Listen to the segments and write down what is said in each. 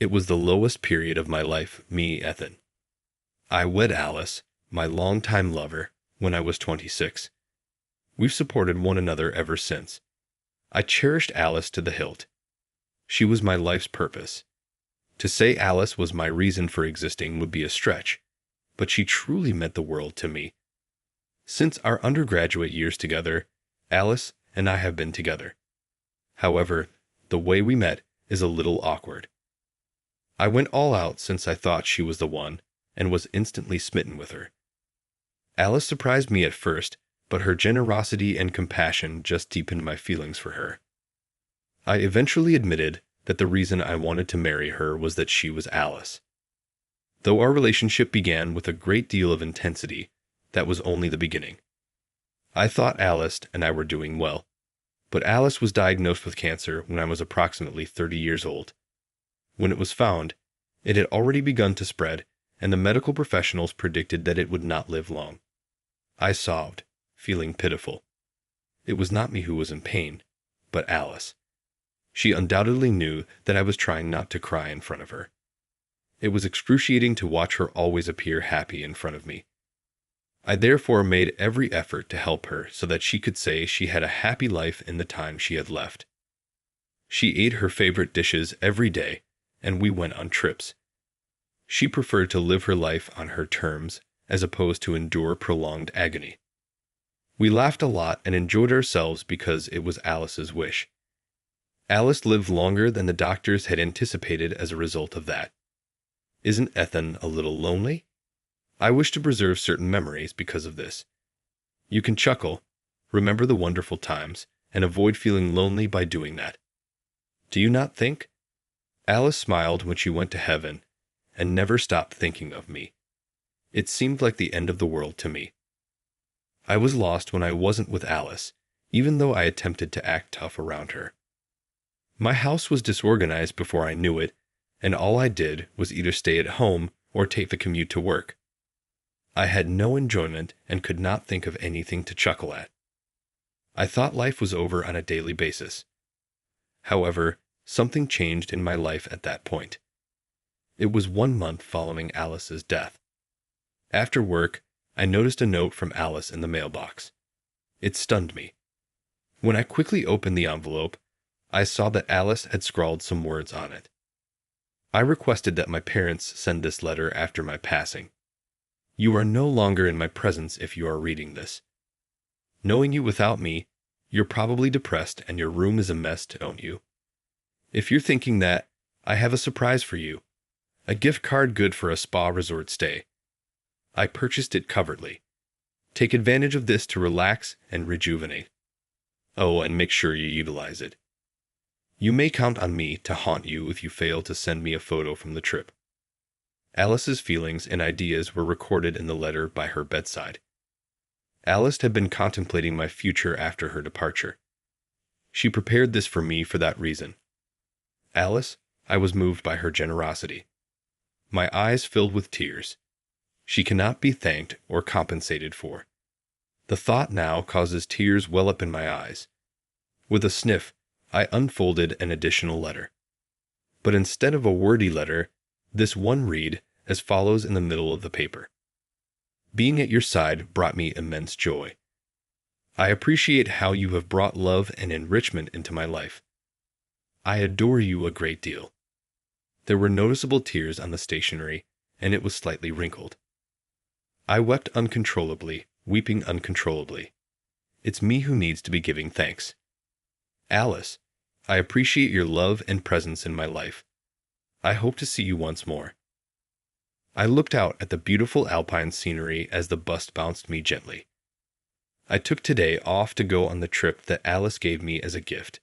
It was the lowest period of my life, me, Ethan. I wed Alice, my longtime lover, when I was 26. We've supported one another ever since. I cherished Alice to the hilt. She was my life's purpose. To say Alice was my reason for existing would be a stretch, but she truly meant the world to me. Since our undergraduate years together, Alice and I have been together. However, the way we met is a little awkward. I went all out since I thought she was the one, and was instantly smitten with her. Alice surprised me at first, but her generosity and compassion just deepened my feelings for her. I eventually admitted that the reason I wanted to marry her was that she was Alice. Though our relationship began with a great deal of intensity, that was only the beginning. I thought Alice and I were doing well, but Alice was diagnosed with cancer when I was approximately 30 years old. When it was found, it had already begun to spread, and the medical professionals predicted that it would not live long. I sobbed, feeling pitiful. It was not me who was in pain, but Alice. She undoubtedly knew that I was trying not to cry in front of her. It was excruciating to watch her always appear happy in front of me. I therefore made every effort to help her so that she could say she had a happy life in the time she had left. She ate her favorite dishes every day, and we went on trips. She preferred to live her life on her terms, as opposed to endure prolonged agony. We laughed a lot and enjoyed ourselves because it was Alice's wish. Alice lived longer than the doctors had anticipated as a result of that. Isn't Ethan a little lonely? I wish to preserve certain memories because of this. You can chuckle, remember the wonderful times, and avoid feeling lonely by doing that. Do you not think? Alice smiled when she went to heaven, and never stopped thinking of me. It seemed like the end of the world to me. I was lost when I wasn't with Alice, even though I attempted to act tough around her. My house was disorganized before I knew it, and all I did was either stay at home or take the commute to work. I had no enjoyment and could not think of anything to chuckle at. I thought life was over on a daily basis. However, something changed in my life at that point. It was 1 month following Alice's death. After work, I noticed a note from Alice in the mailbox. It stunned me. When I quickly opened the envelope, I saw that Alice had scrawled some words on it. I requested that my parents send this letter after my passing. You are no longer in my presence if you are reading this. Knowing you without me, you're probably depressed and your room is a mess, don't you? If you're thinking that, I have a surprise for you. A gift card good for a spa resort stay. I purchased it covertly. Take advantage of this to relax and rejuvenate. Oh, and make sure you utilize it. You may count on me to haunt you if you fail to send me a photo from the trip. Alice's feelings and ideas were recorded in the letter by her bedside. Alice had been contemplating my future after her departure. She prepared this for me for that reason. Alice, I was moved by her generosity. My eyes filled with tears. She cannot be thanked or compensated for. The thought now causes tears well up in my eyes. With a sniff, I unfolded an additional letter. But instead of a wordy letter, this one read as follows in the middle of the paper. Being at your side brought me immense joy. I appreciate how you have brought love and enrichment into my life. I adore you a great deal. There were noticeable tears on the stationery, and it was slightly wrinkled. I wept uncontrollably, weeping uncontrollably. It's me who needs to be giving thanks. Alice, I appreciate your love and presence in my life. I hope to see you once more. I looked out at the beautiful alpine scenery as the bus bounced me gently. I took today off to go on the trip that Alice gave me as a gift.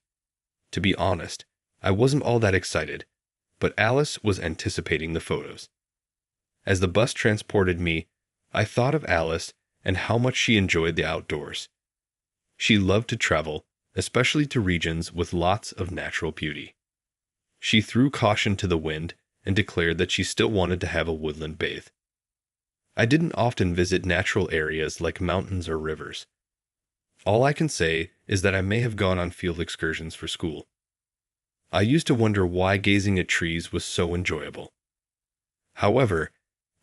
To be honest, I wasn't all that excited, but Alice was anticipating the photos. As the bus transported me, I thought of Alice and how much she enjoyed the outdoors. She loved to travel, especially to regions with lots of natural beauty. She threw caution to the wind and declared that she still wanted to have a woodland bathe. I didn't often visit natural areas like mountains or rivers. All I can say is that I may have gone on field excursions for school. I used to wonder why gazing at trees was so enjoyable. However,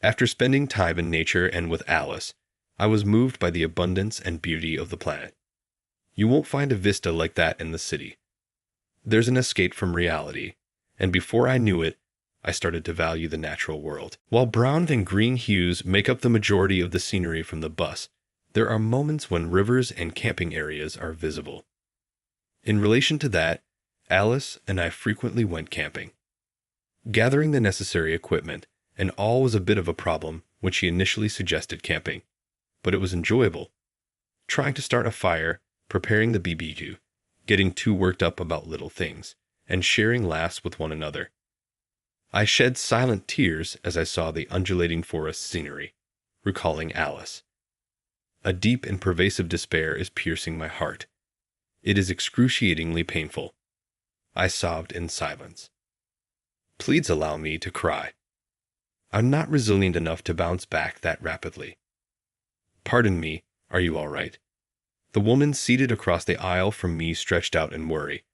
after spending time in nature and with Alice, I was moved by the abundance and beauty of the planet. You won't find a vista like that in the city. There's an escape from reality, and before I knew it, I started to value the natural world. While brown and green hues make up the majority of the scenery from the bus, there are moments when rivers and camping areas are visible. In relation to that, Alice and I frequently went camping. Gathering the necessary equipment and all was a bit of a problem when she initially suggested camping, but it was enjoyable. Trying to start a fire, preparing the BBQ, getting too worked up about little things, and sharing laughs with one another. I shed silent tears as I saw the undulating forest scenery, recalling Alice. A deep and pervasive despair is piercing my heart. It is excruciatingly painful. I sobbed in silence. Please allow me to cry. I'm not resilient enough to bounce back that rapidly. Pardon me, are you all right? The woman seated across the aisle from me stretched out in worry,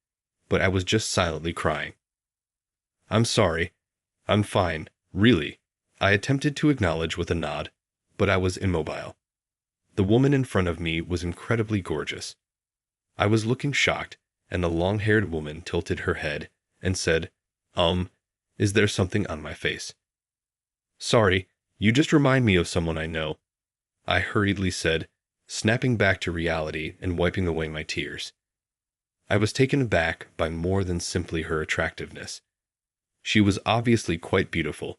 but I was just silently crying. I'm sorry. I'm fine, really. I attempted to acknowledge with a nod, but I was immobile. The woman in front of me was incredibly gorgeous. I was looking shocked, and the long-haired woman tilted her head and said, is there something on my face? Sorry, you just remind me of someone I know, I hurriedly said, snapping back to reality and wiping away my tears. I was taken aback by more than simply her attractiveness. She was obviously quite beautiful,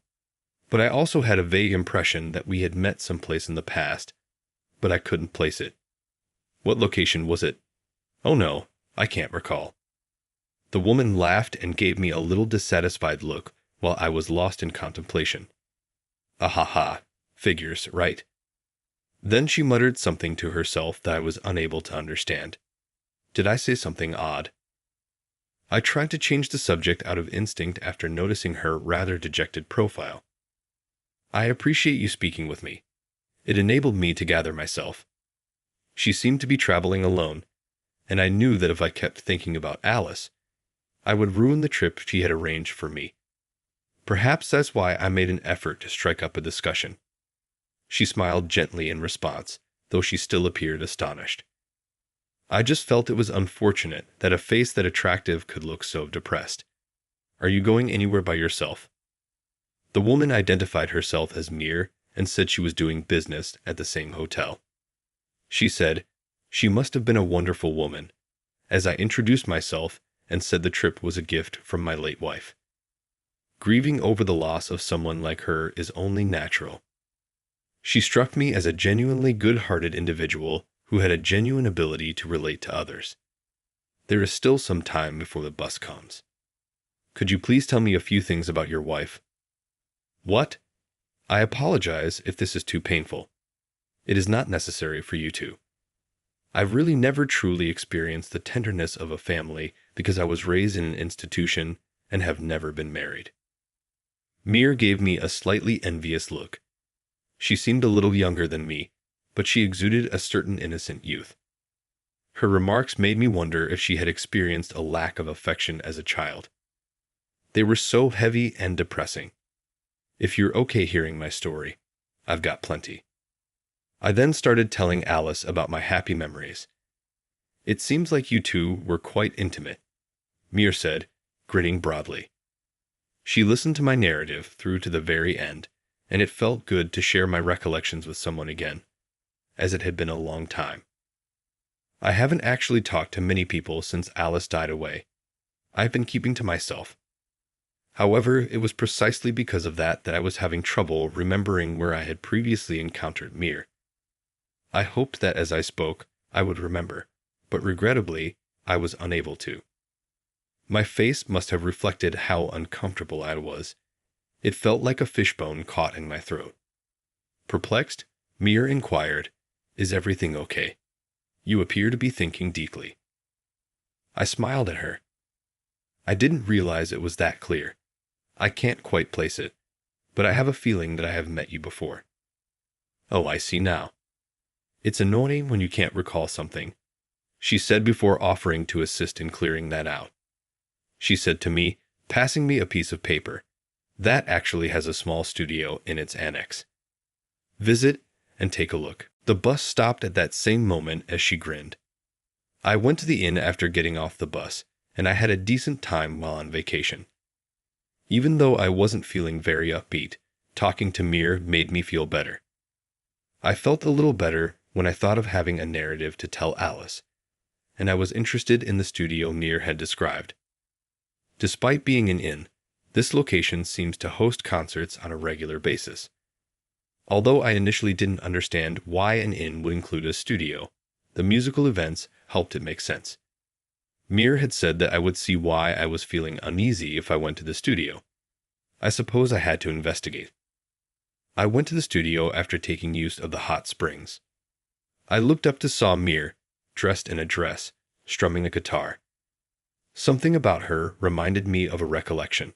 but I also had a vague impression that we had met someplace in the past, but I couldn't place it. What location was it? Oh no, I can't recall. The woman laughed and gave me a little dissatisfied look while I was lost in contemplation. Ha, figures, right. Then she muttered something to herself that I was unable to understand. Did I say something odd? I tried to change the subject out of instinct after noticing her rather dejected profile. I appreciate you speaking with me. It enabled me to gather myself. She seemed to be traveling alone, and I knew that if I kept thinking about Alice, I would ruin the trip she had arranged for me. Perhaps that's why I made an effort to strike up a discussion. She smiled gently in response, though she still appeared astonished. I just felt it was unfortunate that a face that attractive could look so depressed. Are you going anywhere by yourself? The woman identified herself as Mir and said she was doing business at the same hotel. She said, she must have been a wonderful woman, as I introduced myself and said the trip was a gift from my late wife. Grieving over the loss of someone like her is only natural. She struck me as a genuinely good-hearted individual who had a genuine ability to relate to others. There is still some time before the bus comes. Could you please tell me a few things about your wife? What? I apologize if this is too painful. It is not necessary for you to. I've really never truly experienced the tenderness of a family because I was raised in an institution and have never been married. Mir gave me a slightly envious look. She seemed a little younger than me, but she exuded a certain innocent youth. Her remarks made me wonder if she had experienced a lack of affection as a child. They were so heavy and depressing. If you're okay hearing my story, I've got plenty. I then started telling Alice about my happy memories. It seems like you two were quite intimate, Mir said, grinning broadly. She listened to my narrative through to the very end, and it felt good to share my recollections with someone again, as it had been a long time. I haven't actually talked to many people since Alice died away. I've been keeping to myself. However, it was precisely because of that I was having trouble remembering where I had previously encountered Mir. I hoped that as I spoke, I would remember, but regrettably, I was unable to. My face must have reflected how uncomfortable I was. It felt like a fishbone caught in my throat. Perplexed, Mir inquired, "Is everything okay? You appear to be thinking deeply." I smiled at her. I didn't realize it was that clear. I can't quite place it, but I have a feeling that I have met you before. Oh, I see now. It's annoying when you can't recall something, she said before offering to assist in clearing that out. she said to me, passing me a piece of paper. That actually has a small studio in its annex. Visit and take a look. The bus stopped at that same moment as she grinned. I went to the inn after getting off the bus, and I had a decent time while on vacation. Even though I wasn't feeling very upbeat, talking to Mir made me feel better. I felt a little better when I thought of having a narrative to tell Alice, and I was interested in the studio Mir had described. Despite being an inn, this location seems to host concerts on a regular basis. Although I initially didn't understand why an inn would include a studio, the musical events helped it make sense. Mir had said that I would see why I was feeling uneasy if I went to the studio. I suppose I had to investigate. I went to the studio after taking use of the hot springs. I looked up to saw Mir, dressed in a dress, strumming a guitar. Something about her reminded me of a recollection.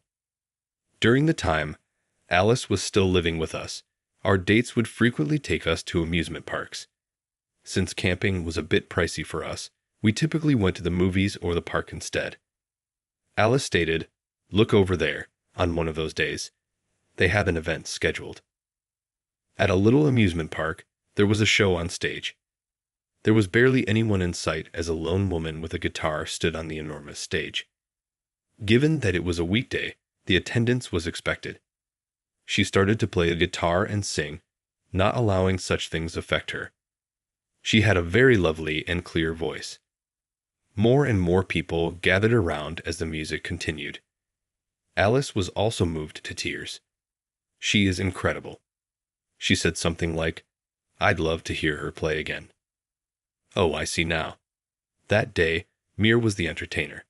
During the time Alice was still living with us, our dates would frequently take us to amusement parks. Since camping was a bit pricey for us, we typically went to the movies or the park instead. Alice stated, "Look over there," on one of those days. They have an event scheduled. At a little amusement park, there was a show on stage. There was barely anyone in sight as a lone woman with a guitar stood on the enormous stage. Given that it was a weekday, the attendance was expected. She started to play the guitar and sing, not allowing such things affect her. She had a very lovely and clear voice. More and more people gathered around as the music continued. Alice was also moved to tears. "She is incredible." She said something like, "I'd love to hear her play again." Oh, I see now. That day, Mir was the entertainer.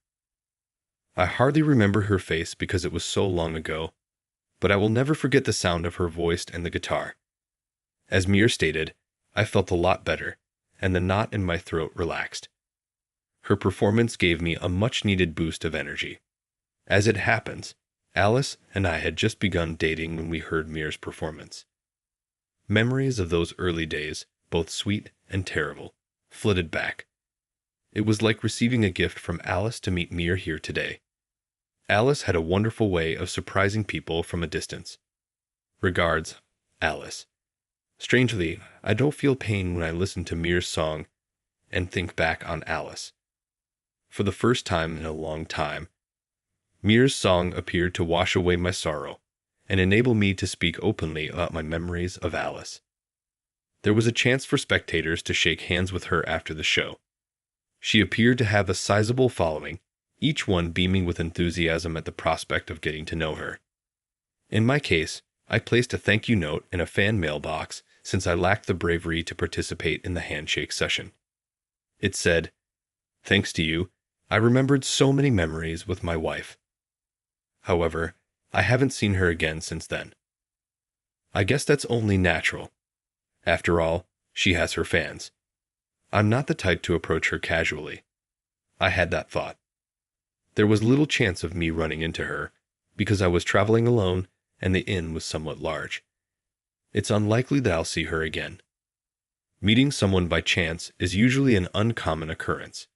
I hardly remember her face because it was so long ago, but I will never forget the sound of her voice and the guitar. As Mir stated, I felt a lot better, and the knot in my throat relaxed. Her performance gave me a much-needed boost of energy. As it happens, Alice and I had just begun dating when we heard Mir's performance. Memories of those early days, both sweet and terrible, flitted back. It was like receiving a gift from Alice to meet Mir here today. Alice had a wonderful way of surprising people from a distance. Regards, Alice. Strangely, I don't feel pain when I listen to Mir's song and think back on Alice. For the first time in a long time, Mir's song appeared to wash away my sorrow and enable me to speak openly about my memories of Alice. There was a chance for spectators to shake hands with her after the show. She appeared to have a sizable following, each one beaming with enthusiasm at the prospect of getting to know her. In my case, I placed a thank you note in a fan mailbox since I lacked the bravery to participate in the handshake session. It said, "Thanks to you, I remembered so many memories with my wife." However, I haven't seen her again since then. I guess that's only natural. After all, she has her fans. I'm not the type to approach her casually. I had that thought. There was little chance of me running into her, because I was traveling alone and the inn was somewhat large. It's unlikely that I'll see her again. Meeting someone by chance is usually an uncommon occurrence.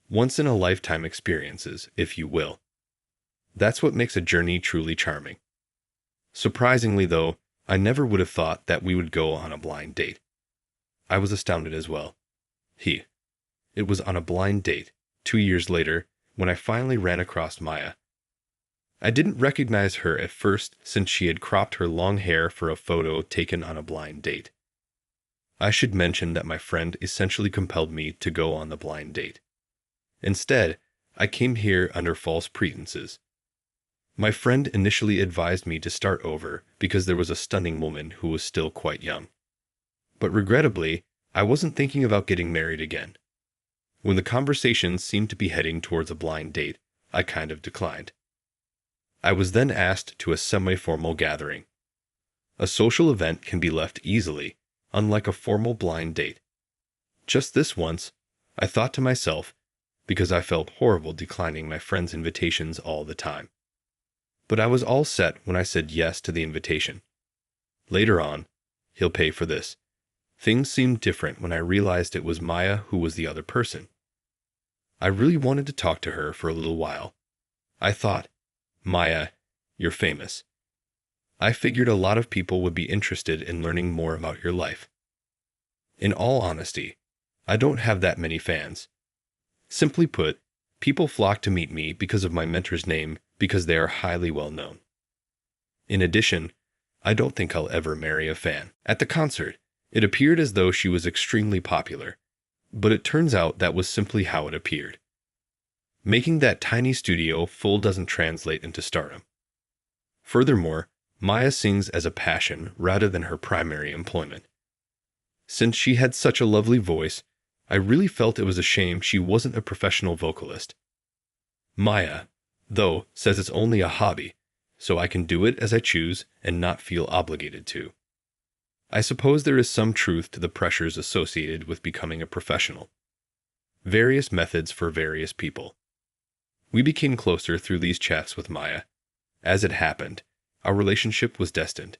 Once-in-a-lifetime experiences, if you will. That's what makes a journey truly charming. Surprisingly, though, I never would have thought that we would go on a blind date. I was astounded as well. It was on a blind date, 2 years later, when I finally ran across Maya. I didn't recognize her at first since she had cropped her long hair for a photo taken on a blind date. I should mention that my friend essentially compelled me to go on the blind date. Instead, I came here under false pretenses. My friend initially advised me to start over because there was a stunning woman who was still quite young. But regrettably, I wasn't thinking about getting married again. When the conversation seemed to be heading towards a blind date, I kind of declined. I was then asked to a semi-formal gathering. A social event can be left easily, unlike a formal blind date. Just this once, I thought to myself, because I felt horrible declining my friend's invitations all the time. But I was all set when I said yes to the invitation. Later on, he'll pay for this. Things seemed different when I realized it was Maya who was the other person. I really wanted to talk to her for a little while. I thought, Maya, you're famous. I figured a lot of people would be interested in learning more about your life. In all honesty, I don't have that many fans. Simply put, people flock to meet me because of my mentor's name because they are highly well known. In addition, I don't think I'll ever marry a fan. At the concert, it appeared as though she was extremely popular, but it turns out that was simply how it appeared. Making that tiny studio full doesn't translate into stardom. Furthermore, Maya sings as a passion rather than her primary employment. Since she had such a lovely voice, I really felt it was a shame she wasn't a professional vocalist. Maya, though, says it's only a hobby, so I can do it as I choose and not feel obligated to. I suppose there is some truth to the pressures associated with becoming a professional. Various methods for various people. We became closer through these chats with Maya. As it happened, our relationship was destined.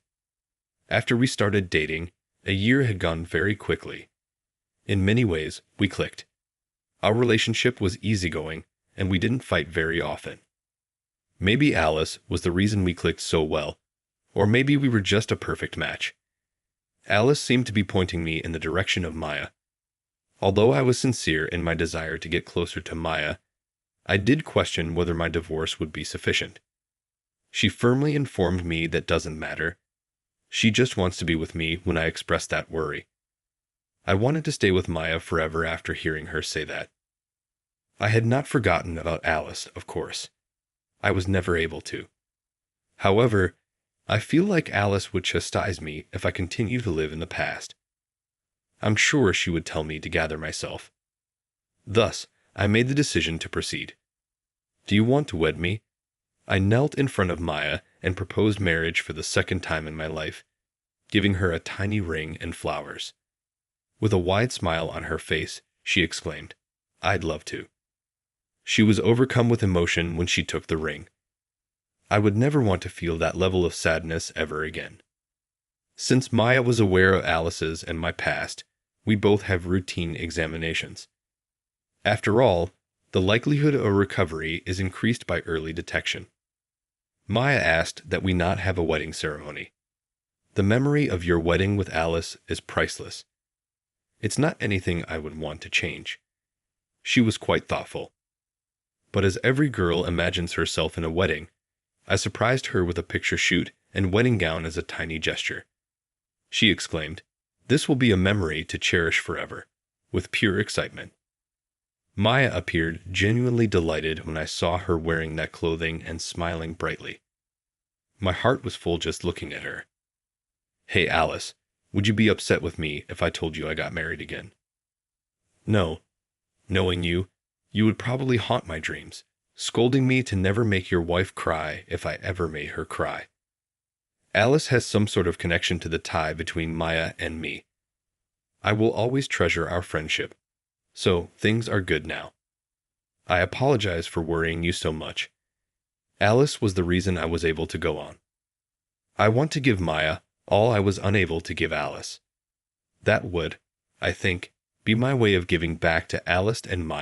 After we started dating, a year had gone very quickly. In many ways, we clicked. Our relationship was easygoing, and we didn't fight very often. Maybe Alice was the reason we clicked so well, or maybe we were just a perfect match. Alice seemed to be pointing me in the direction of Maya. Although I was sincere in my desire to get closer to Maya, I did question whether my divorce would be sufficient. She firmly informed me that doesn't matter. She just wants to be with me when I expressed that worry. I wanted to stay with Maya forever after hearing her say that. I had not forgotten about Alice, of course. I was never able to. However, I feel like Alice would chastise me if I continue to live in the past. I'm sure she would tell me to gather myself. Thus, I made the decision to proceed. Do you want to wed me? I knelt in front of Maya and proposed marriage for the second time in my life, giving her a tiny ring and flowers. With a wide smile on her face, she exclaimed, "I'd love to." She was overcome with emotion when she took the ring. I would never want to feel that level of sadness ever again. Since Maya was aware of Alice's and my past, we both have routine examinations. After all, the likelihood of recovery is increased by early detection. Maya asked that we not have a wedding ceremony. The memory of your wedding with Alice is priceless. It's not anything I would want to change. She was quite thoughtful. But as every girl imagines herself in a wedding, I surprised her with a picture shoot and wedding gown as a tiny gesture. She exclaimed, "This will be a memory to cherish forever," with pure excitement. Maya appeared genuinely delighted when I saw her wearing that clothing and smiling brightly. My heart was full just looking at her. "Hey Alice, would you be upset with me if I told you I got married again?" "No. Knowing you, you would probably haunt my dreams, scolding me to never make your wife cry if I ever made her cry." Alice has some sort of connection to the tie between Maya and me. I will always treasure our friendship. So, things are good now. I apologize for worrying you so much. Alice was the reason I was able to go on. I want to give Maya all I was unable to give Alice. That would, I think, be my way of giving back to Alice and Maya.